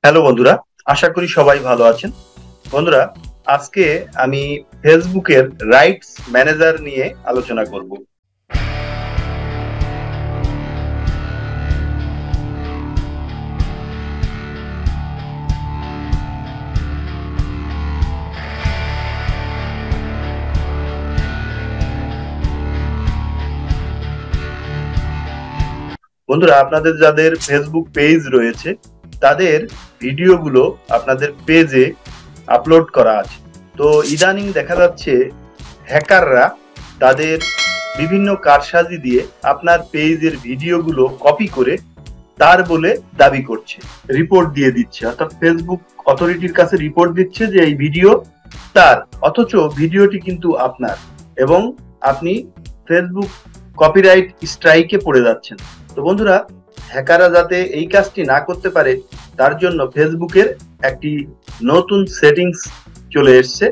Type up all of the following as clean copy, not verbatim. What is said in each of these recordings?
Hello বন্ধুরা, আশা করি সবাই ভালো আছেন। বন্ধুরা, আজকে আমি ফেসবুকের রাইটস ম্যানেজার নিয়ে আলোচনা করব। বন্ধুরা, আপনাদের যাদের ফেসবুক পেজ রয়েছে তাদের ভিডিওগুলো আপনাদের পেজে আপলোড করা আছে। তো ইদানিং দেখা যাচ্ছে হ্যাকাররা তাদের বিভিন্ন কারসাজি দিয়ে আপনার পেজের ভিডিওগুলো কপি করে তার বলে দাবি করছে, রিপোর্ট দিয়ে দিচ্ছে, অর্থাৎ ফেসবুক অথরিটির কাছে রিপোর্ট দিচ্ছে যে এই ভিডিও তার, অথচ ভিডিওটি কিন্তু আপনার, এবং আপনি ফেসবুক কপিরাইট স্ট্রাইকে পড়ে যাচ্ছেন। তো বন্ধুরা, হ্যাকাররা যাতে এই কাজটি না করতে পারে তার জন্য ফেসবুকের একটি নতুন সেটিংস চলে এসছে,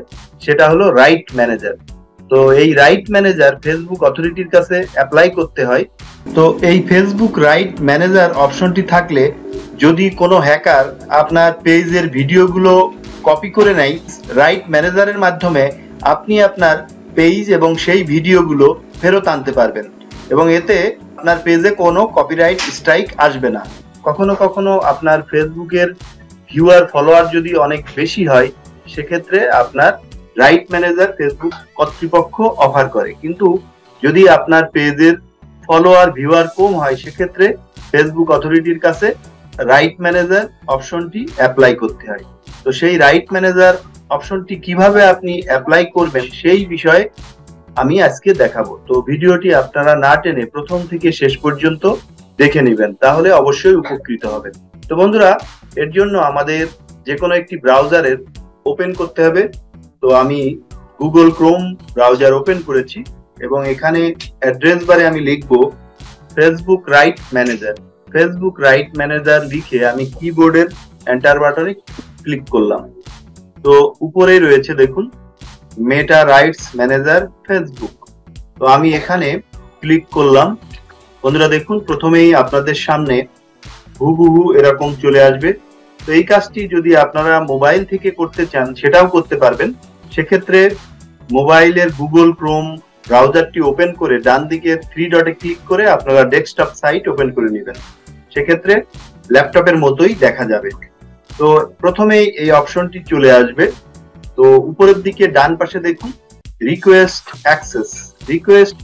সেটা হলো রাইট ম্যানেজার। তো এই রাইট ম্যানেজার ফেসবুক অথরিটির কাছে অ্যাপ্লাই করতে হয়। তো এই ফেসবুক রাইট ম্যানেজার অপশনটি থাকলে যদি কোনো হ্যাকার আপনার পেজের ভিডিওগুলো কপি করে নেয়, রাইট ম্যানেজারের মাধ্যমে আপনি আপনার পেজ এবং সেই ভিডিওগুলো ফেরত আনতে পারবেন, এবং এতে আপনার পেজে কোনো কপিরাইট স্ট্রাইক আসবে না। কখনো কখনো আপনার ফেসবুকের ভিউয়ার ফলোয়ার যদি অনেক বেশি হয়, সেক্ষেত্রে আপনার রাইট ম্যানেজার ফেসবুক কর্তৃপক্ষ অফার করে, কিন্তু যদি আপনার পেজের ফলোয়ার ভিউয়ার কম হয়, সেক্ষেত্রে ফেসবুক অথরিটির কাছে রাইট ম্যানেজার অপশনটি অ্যাপ্লাই করতে হয়। তো সেই রাইট ম্যানেজার অপশনটি কিভাবে আপনি অ্যাপ্লাই করবেন সেই বিষয়ে আমি আজকে দেখাবো। তো ভিডিওটি আপনারা না টেনে প্রথম থেকে শেষ পর্যন্ত দেখে নেবেন, তাহলে অবশ্যই উপকৃত হবেন। তো বন্ধুরা, এর জন্য আমাদের যে কোনো একটি ব্রাউজারের ওপেন করতে হবে। তো আমি গুগল ক্রোম ব্রাউজার ওপেন করেছি এবং এখানে অ্যাড্রেস বারে আমি লিখব Facebook right manager. Facebook right manager লিখে আমি কিবোর্ডের এন্টার বাটনে ক্লিক করলাম। তো উপরেই রয়েছে দেখুন মেটা রাইটস ম্যানেজার ফেসবুক। তো আমি এখানে ক্লিক করলাম। বন্ধুরা দেখুন, প্রথমেই আপনাদের সামনে হুবহু এরকম চলে আসবে। তো এই কাজটি যদি আপনারা মোবাইল থেকে করতে চান সেটাও করতে পারবেন। সেক্ষেত্রে মোবাইলের গুগল ক্রোম ব্রাউজারটি ওপেন করে ডান দিকে 3 ডটে ক্লিক করে আপনারা ডেস্কটপ সাইট ওপেন করে নেবেন, সেক্ষেত্রে ল্যাপটপের মতোই দেখা যাবে। তো প্রথমেই এই অপশনটি চলে আসবে। তো উপরের দিকে ডান পাশে দেখুন রিকোয়েস্ট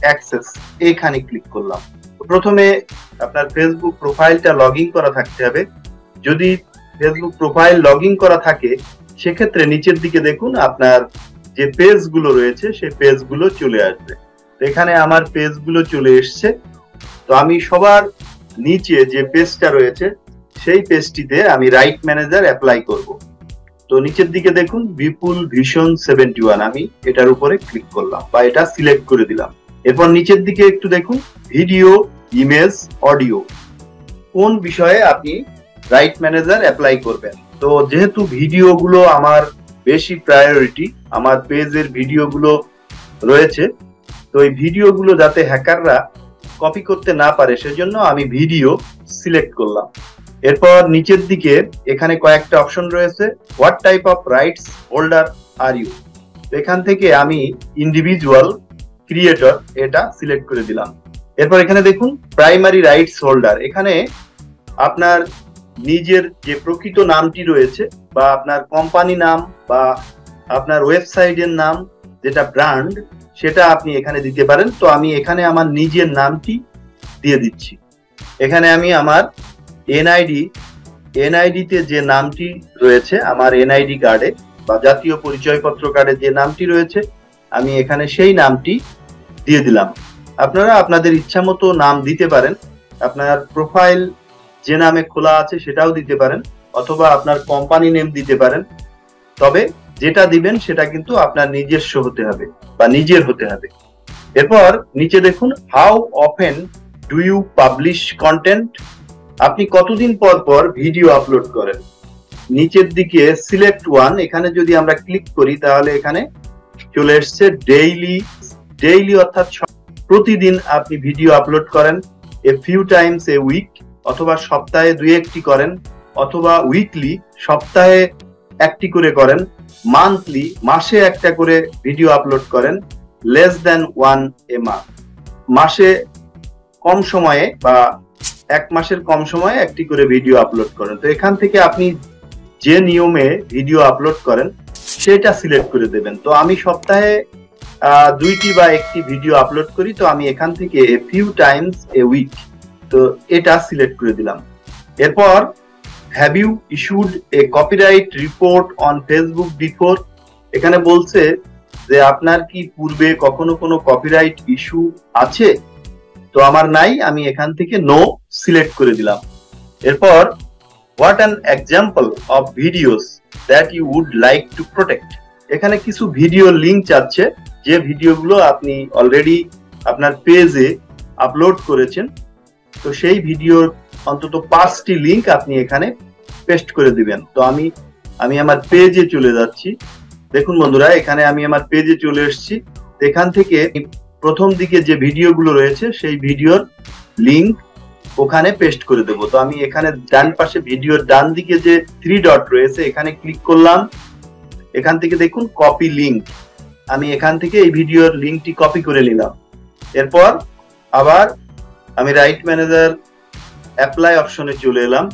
অ্যাক্সেস, এখানে ক্লিক করলাম। প্রথমে আপনার ফেসবুক প্রোফাইলটা লগ ইন করা থাকতে হবে। যদি ফেসবুক প্রোফাইল লগ ইন করা থাকে, সেক্ষেত্রে নিচের দিকে দেখুন আপনার যে পেজগুলো রয়েছে সেই পেজগুলো চলে আসবে। তো এখানে আমার পেজগুলো চলে এসছে। তো আমি সবার নিচে যে পেজটা রয়েছে সেই পেজটিতে আমি রাইট ম্যানেজার অ্যাপ্লাই করব। তো নিচের দিকে দেখুন বিপুল ভিশন 71, আমি এটার উপরে ক্লিক করলাম বা এটা সিলেক্ট করে দিলাম। এরপর নিচের দিকে একটু দেখুন ভিডিও, ইমেজ, অডিও, কোন বিষয়ে আপনি রাইট ম্যানেজার অ্যাপ্লাই করবেন। তো যেহেতু ভিডিওগুলো আমার বেশি প্রায়োরিটি, আমার পেজের ভিডিওগুলো রয়েছে, তো এই ভিডিওগুলো যাতে হ্যাকাররা কপি করতে না পারে সেজন্য আমি ভিডিও সিলেক্ট করলাম। এরপর নিচের দিকে এখানে কয়েকটা অপশন রয়েছে, what type of rights holder are you. এখান থেকে আমি ইন্ডিভিজুয়াল ক্রিয়েটর এটা সিলেক্ট করে দিলাম। এরপর এখানে দেখুন প্রাইমারি রাইটস হোল্ডার, এখানে আপনার নিজের যে প্রকৃত নামটি রয়েছে বা আপনার কোম্পানি নাম বা আপনার ওয়েবসাইটের নাম যেটা ব্র্যান্ড, সেটা আপনি এখানে দিতে পারেন। তো আমি এখানে আমার নিজের নামটি দিয়ে দিচ্ছি। এখানে আমি আমার এনআইডিতে যে নামটি রয়েছে, আমার এনআইডি কার্ডে বা জাতীয় পরিচয়পত্র কার্ডে যে নামটি রয়েছে, আমি এখানে সেই নামটি দিয়ে দিলাম। আপনারা আপনাদের ইচ্ছা মতো নাম দিতে পারেন। আপনার প্রোফাইল যে নামে খোলা আছে সেটাও দিতে পারেন, অথবা আপনার কোম্পানি নেম দিতে পারেন। তবে যেটা দিবেন সেটা কিন্তু আপনার নিজস্ব হতে হবে বা নিজের হতে হবে। এরপর নিচে দেখুন how often do you publish content, আপনি কতদিন পর পর ভিডিও আপলোড করেন। নিচের দিকে সিলেক্ট ওয়ান, এখানে যদি আমরা ক্লিক করি তাহলে এখানে চলে এসছে ডেইলি অর্থাৎ প্রতিদিন আপনি ভিডিও আপলোড করেন, a few times a week অথবা সপ্তাহে 2-1টি করেন, অথবা উইকলি সপ্তাহে একটি করে করেন, মান্থলি মাসে একটা করে ভিডিও আপলোড করেন, লেস দ্যান 1 মান্থ মাসে কম সময়ে বা 1 মাসের কম সময়ে একটি করে ভিডিও আপলোড করেন। তো এখান থেকে আপনি যে নিয়মে ভিডিও আপলোড করেন সেটা সিলেক্ট করে দেবেন। তো আমি সপ্তাহে 2টি বা 1টি ভিডিও আপলোড করি, তো আমি এখান থেকে a few times a week, তো এটা সিলেক্ট করে দিলাম। এরপর have you issued a copyright report on Facebook before, এখানে বলছে যে আপনার কি পূর্বে কখনো কোনো কপিরাইট ইস্যু আছে, তো আমার নাই, আমি এখান থেকে নো সিলেক্ট করে দিলাম। এরপর what an example of videos that you would like to protect, এখানে কিছু ভিডিও লিঙ্ক চাচ্ছে যে ভিডিওগুলো আপনি অলরেডি আপনার পেজে আপলোড করেছেন, তো সেই ভিডিওর অন্তত 5টি লিঙ্ক আপনি এখানে পেস্ট করে দিবেন। তো আমি আমার পেজে চলে যাচ্ছি। দেখুন বন্ধুরা, এখানে আমি আমার পেজে চলে এসেছি। এখান থেকে প্রথম দিকে যে ভিডিওগুলো রয়েছে সেই ভিডিওর লিঙ্ক ওখানে পেস্ট করে দেব। তো আমি এখানে ডান পাশে ভিডিওর ডান দিকে যে 3 ডট রয়েছে এখানে ক্লিক করলাম। এখান থেকে দেখুন কপি লিঙ্ক, আমি এখান থেকে এই ভিডিওর লিঙ্কটি কপি করে নিলাম। এরপর আবার আমি রাইট ম্যানেজার অ্যাপ্লাই অপশনে চলে এলাম।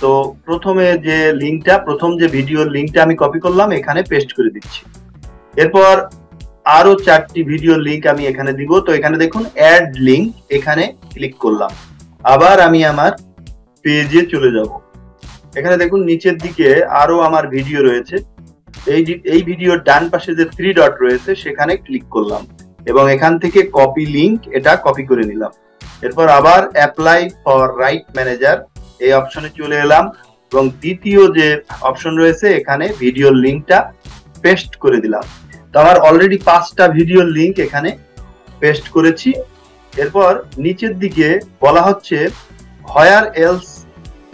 তো প্রথমে যে লিঙ্কটা, প্রথম যে ভিডিওর লিঙ্কটা আমি কপি করলাম এখানে পেস্ট করে দিচ্ছি। এরপর আরো 4টি ভিডিওর লিঙ্ক আমি এখানে দিব। তো এখানে দেখুন অ্যাড লিঙ্ক, এখানে ক্লিক করলাম। আবার আমি আমার পেজে চলে যাব। এখানে দেখুন নিচের দিকে আরো আমার ভিডিও রয়েছে, এই ভিডিওর ডান পাশে যে 3 ডট রয়েছে সেখানে ক্লিক করলাম এবং এখান থেকে কপি লিঙ্ক, এটা কপি করে নিলাম। এরপর আবার অ্যাপ্লাই ফর রাইট ম্যানেজার এই অপশনে চলে এলাম এবং দ্বিতীয় যে অপশন রয়েছে এখানে ভিডিওর লিঙ্কটা পেস্ট করে দিলাম। তো আমার অলরেডি 5টা ভিডিওর লিঙ্ক এখানে পেস্ট করেছি। এরপর নিচের দিকে বলা হচ্ছে where else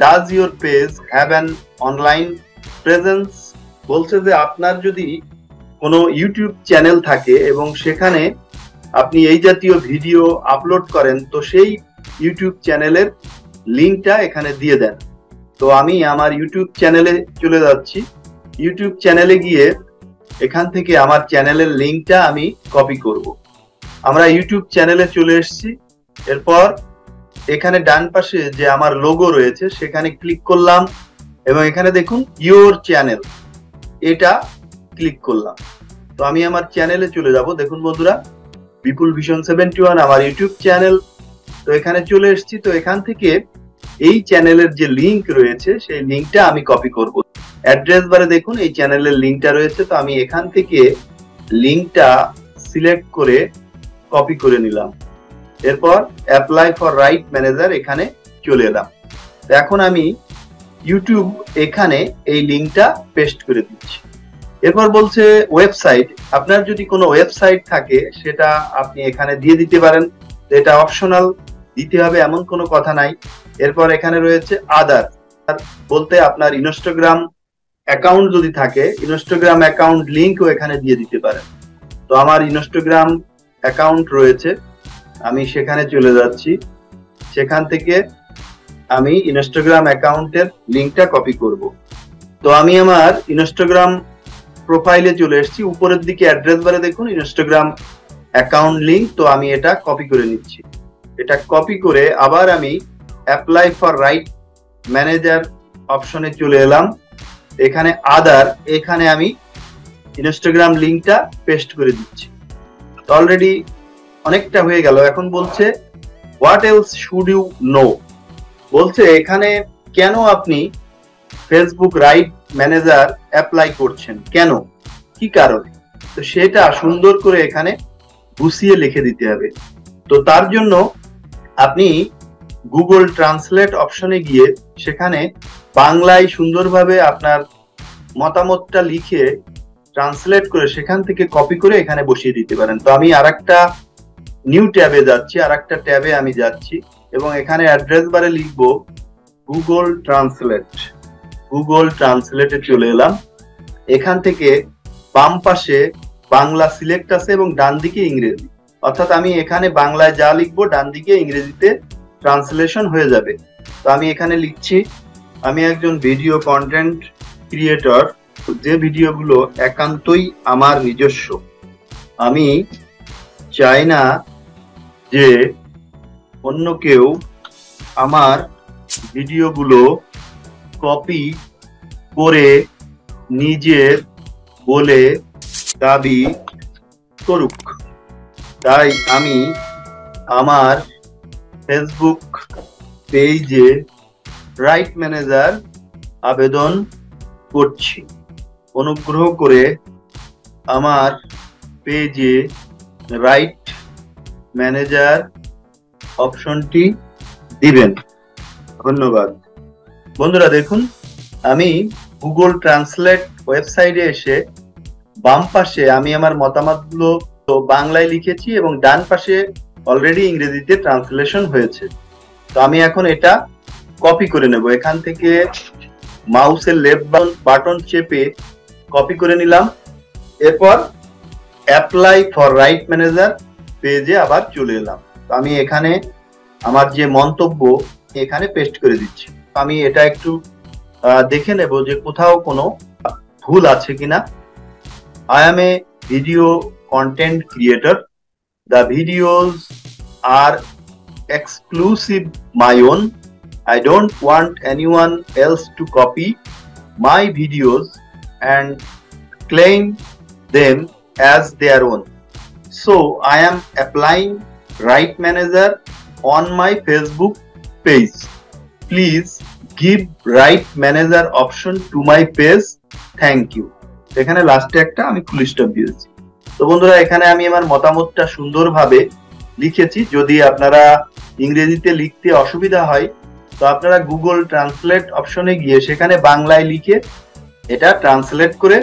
does your page have an online presence, বলছে যে আপনার যদি কোনো ইউটিউব চ্যানেল থাকে এবং সেখানে আপনি এই জাতীয় ভিডিও আপলোড করেন, তো সেই ইউটিউব চ্যানেলের লিঙ্কটা এখানে দিয়ে দেন। তো আমি আমার ইউটিউব চ্যানেলে চলে যাচ্ছি। ইউটিউব চ্যানেলে গিয়ে এখান থেকে আমার চ্যানেলের লিঙ্কটা আমি কপি করব। আমরা ইউটিউব চ্যানেলে চলে এসেছি। এরপর এখানে ডান পাশে যে আমার লোগো রয়েছে সেখানে ক্লিক করলাম এবং এখানে দেখুন ইওর চ্যানেল, এটা ক্লিক করলাম। তো আমি আমার চ্যানেলে চলে যাব। দেখুন বন্ধুরা, বিপুল ভিশন 71 আমার ইউটিউব চ্যানেল। তো এখানে চলে এসেছি। তো এখান থেকে এই চ্যানেলের যে লিঙ্ক রয়েছে সেই লিঙ্কটা আমি কপি করব। অ্যাড্রেস বারে দেখুন এই চ্যানেলের লিঙ্কটা রয়েছে, তো আমি এখান থেকে লিঙ্কটা সিলেক্ট করে কপি করে নিলাম। এরপর অ্যাপ্লাই ফর রাইট ম্যানেজার এখানে চলে এলাম। তো এখন আমি ইউটিউব এখানে এই লিঙ্কটা পেস্ট করে দিচ্ছি। এরপর বলছে ওয়েবসাইট, আপনার যদি কোনো ওয়েবসাইট থাকে সেটা আপনি এখানে দিয়ে দিতে পারেন, এটা অপশনাল, দিতে হবে এমন কোনো কথা নাই। এরপর এখানে রয়েছে আদার, বলতে আপনার ইনস্টাগ্রাম অ্যাকাউন্ট যদি থাকে ইনস্টাগ্রাম অ্যাকাউন্ট লিঙ্কও এখানে দিয়ে দিতে পারেন। তো আমার ইনস্টাগ্রাম অ্যাকাউন্ট রয়েছে, আমি সেখানে চলে যাচ্ছি। সেখান থেকে আমি ইনস্টাগ্রাম অ্যাকাউন্টের লিঙ্কটা কপি করব। তো আমি আমার ইনস্টাগ্রাম প্রোফাইলে চলে এসেছি। উপরের দিকে অ্যাড্রেস বারে দেখুন ইনস্টাগ্রাম অ্যাকাউন্ট লিঙ্ক, তো আমি এটা কপি করে নিচ্ছি। এটা কপি করে আবার আমি অ্যাপ্লাই ফর রাইট ম্যানেজার অপশনে চলে এলাম। এখানে আদার, এখানে আমি ইনস্টাগ্রাম লিঙ্কটা পেস্ট করে দিচ্ছি। তো অলরেডি অনেকটা হয়ে গেল। এখন বলছে what else should you know, বলছে এখানে কেন আপনি ফেসবুক রাইট ম্যানেজার অ্যাপ্লাই করছেন, কেন, কি কারণে, তো সেটা সুন্দর করে এখানে গুছিয়ে লিখে দিতে হবে। তো তার জন্য আপনি গুগল ট্রান্সলেট অপশনে গিয়ে সেখানে বাংলায় সুন্দরভাবে আপনার মতামতটা লিখে ট্রান্সলেট করে সেখান থেকে কপি করে এখানে বসিয়ে দিতে পারেন। তো আমি আরেকটা নিউ ট্যাবে যাচ্ছি, আরেকটা ট্যাবে আমি যাচ্ছি এবং এখানে অ্যাড্রেস বারে লিখবো গুগল ট্রান্সলেট। গুগল ট্রান্সলেটে চলে এলাম। এখান থেকে বাম পাশে বাংলা সিলেক্ট আছে এবং ডান দিকে ইংরেজি, অর্থাৎ আমি এখানে বাংলায় যা লিখবো ডান দিকে ইংরেজিতে ট্রান্সলেশন হয়ে যাবে। তো আমি এখানে লিখছি আমি একজন ভিডিও কন্টেন্ট ক্রিয়েটর, যে ভিডিওগুলো একান্তই আমার নিজস্ব। আমি চাই না যে অন্য কেউ আমার ভিডিওগুলো কপি করে নিজের বলে দাবি করুক। তাই আমি আমার ফেসবুক পেজে রাইট ম্যানেজার আবেদন করছি। অনুগ্রহ করে আমার পেজে রাইট ম্যানেজার অপশনটি দিবেন। ধন্যবাদ। বন্ধুরা দেখুন, আমি গুগল ট্রান্সলেট ওয়েবসাইটে এসে বাম পাশে আমি আমার মতামতগুলো বাংলায় লিখেছি এবং ডান পাশে অলরেডি ইংরেজিতে ট্রান্সলেশন হয়েছে। তো আমি এখন এটা কপি করে নেব। এখান থেকে মাউসের লেফট বাটন চেপে কপি করে নিলাম। এরপর অ্যাপ্লাই ফর রাইট ম্যানেজার পেজে আবার চলে এলাম। তো আমি এখানে আমার যে মন্তব্য এখানে পেস্ট করে দিচ্ছি। আমি এটা একটু দেখে নেব যে কোথাও কোনো ভুল আছে কিনা। I am a video content creator. The videos are exclusive my own. I don't want anyone else to copy my videos and claim them as their own. So I am applying Right Manager on my Facebook page. Please give Right Manager option to my page. Thank you. এখানে লাস্টে একটা আমি full stop দিয়েছি। তো বন্ধুরা, এখানে আমি আমার মতামতটা সুন্দরভাবে লিখেছি। যদি আপনারা ইংরেজিতে লিখতে অসুবিধা হয় তো আপনারা গুগল ট্রান্সলেট অপশনে গিয়ে সেখানে বাংলায় লিখে এটা ট্রান্সলেট করে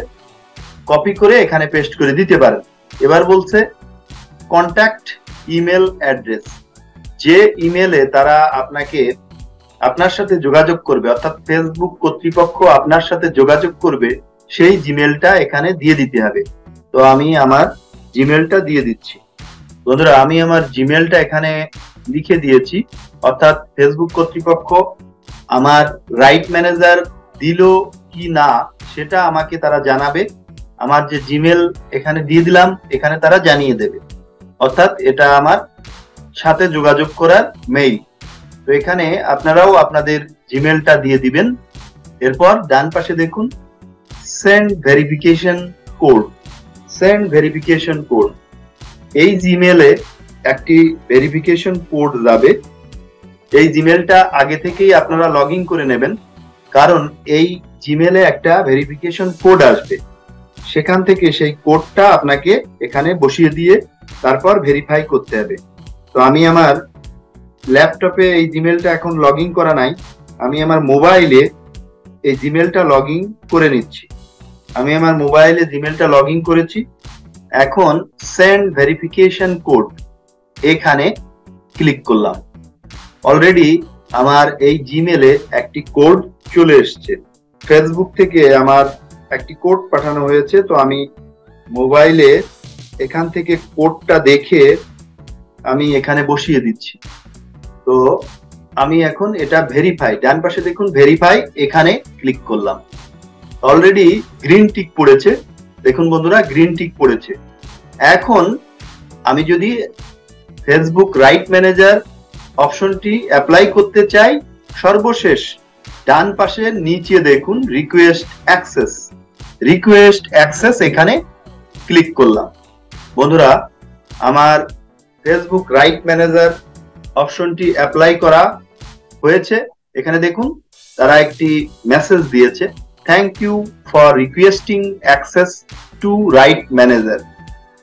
কপি করে এখানে পেস্ট করে দিতে পারেন। এবার বলছে কন্ট্যাক্ট ইমেল অ্যাড্রেস। যে ইমেলে তারা আপনার সাথে যোগাযোগ করবে, অর্থাৎ ফেসবুক কর্তৃপক্ষ আপনার সাথে যোগাযোগ করবে, সেই জিমেলটা এখানে দিয়ে দিতে হবে। তো আমি আমার জিমেলটা দিয়ে দিচ্ছি। বন্ধুরা, আমি আমার জিমেলটা এখানে লিখে দিয়েছি, অর্থাৎ ফেসবুক কর্তৃপক্ষ আমার রাইট ম্যানেজার দিল কি না সেটা আমাকে তারা জানাবে। আমার যে জিমেল এখানে দিয়ে দিলাম এখানে তারা জানিয়ে দেবে, অর্থাৎ এটা আমার সাথে যোগাযোগ করার মেইল। তো এখানে আপনারাও আপনাদের জিমেলটা দিয়ে দিবেন। এরপর ডান পাশে দেখুন send verification code. Send verification code, এই জিমেলে একটি ভেরিফিকেশন কোড যাবে। এই জিমেলটা আগে থেকেই আপনারা লগ ইন করে নেবেন, কারণ এই জিমেলে একটা ভেরিফিকেশন কোড আসবে। সেখান থেকে সেই কোডটা আপনাকে এখানে বসিয়ে দিয়ে তারপর ভেরিফাই করতে হবে। তো আমি আমার ল্যাপটপে এই জিমেলটা এখন লগ ইন করা নাই, আমি আমার মোবাইলে এই জিমেলটা লগ ইন করে নিচ্ছি। আমি আমার মোবাইলে জিমেলটা লগ ইন করেছি। এখন সেন্ড ভেরিফিকেশন কোড এখানে ক্লিক করলাম। অলরেডি আমার এই জিমেলে একটি কোড চলে এসছে। ফেসবুক থেকে আমার একটি কোড পাঠানো হয়েছে। তো আমি মোবাইলে এখান থেকে কোডটা দেখে আমি এখানে বসিয়ে দিচ্ছি। তো আমি এখন এটা ভেরিফাই, ডান পাশে দেখুন ভেরিফাই, এখানে ক্লিক করলাম। অলরেডি গ্রিন টিক পড়েছে, দেখুন বন্ধুরা গ্রিন টিক পড়েছে। এখন আমি যদি ফেসবুক রাইট ম্যানেজার অপশনটি অ্যাপ্লাই করতে চাই, সর্বশেষ ডান পাশের নিচে দেখুন রিকোয়েস্ট অ্যাক্সেস। রিকোয়েস্ট অ্যাক্সেস এখানে ক্লিক করলাম। বন্ধুরা, আমার ফেসবুক রাইট ম্যানেজার অপশনটি অ্যাপ্লাই করা হয়েছে। এখানে দেখুন তারা একটি মেসেজ দিয়েছে, thank you for requesting access to right manager.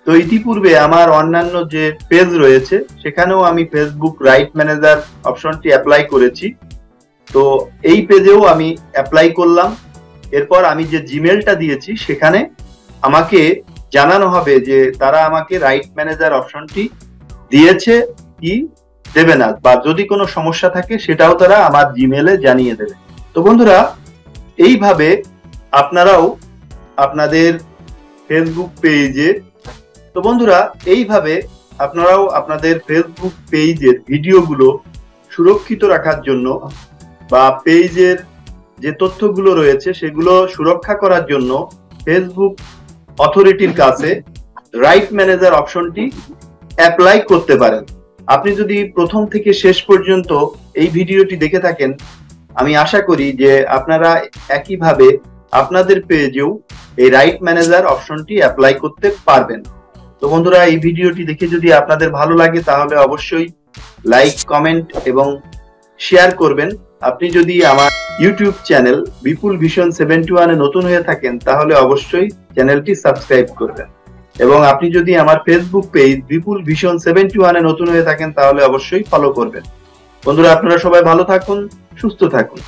তো ইতিপূর্বে আমার অন্যান্য যে পেজ রয়েছে সেখানেও আমি ফেসবুক রাইট ম্যানেজার অপশনটি অ্যাপ্লাই করেছি। তো এই পেজেও আমি অ্যাপ্লাই করলাম। এরপর আমি যে জিমেলটা দিয়েছি সেখানে আমাকে জানানো হবে যে তারা আমাকে রাইট ম্যানেজার অপশনটি দিয়েছে কি দেবে না, বা যদি কোনো সমস্যা থাকে সেটাও তারা আমার জিমেলে জানিয়ে দেবে। তো বন্ধুরা, এইভাবে আপনারাও আপনাদের ফেসবুক পেজে আপনাদের ফেসবুক পেজের ভিডিওগুলো সুরক্ষিত রাখার জন্য বা পেজের যে তথ্যগুলো রয়েছে সেগুলো সুরক্ষা করার জন্য ফেসবুক অথরিটির কাছে রাইট ম্যানেজার অপশনটি অ্যাপ্লাই করতে পারেন। আপনি যদি প্রথম থেকে শেষ পর্যন্ত এই ভিডিওটি দেখে থাকেন, আমি আশা করি যে আপনারা একইভাবে আপনাদের পেজেও এই রাইট ম্যানেজার অপশনটি অ্যাপ্লাই করতে পারবেন। তো বন্ধুরা, এই ভিডিওটি দেখে যদি আপনাদের ভালো লাগে তাহলে অবশ্যই লাইক, কমেন্ট এবং শেয়ার করবেন। আপনি যদি আমার ইউটিউব চ্যানেল বিপুল ভিশন 71 এ নতুন হয়ে থাকেন তাহলে অবশ্যই চ্যানেলটি সাবস্ক্রাইব করবেন, এবং আপনি যদি আমার ফেসবুক পেজ বিপুল ভিশন 71 এ নতুন হয়ে থাকেন তাহলে অবশ্যই ফলো করবেন। বন্ধুরা, আপনারা সবাই ভালো থাকুন, সুস্থ থাকুন।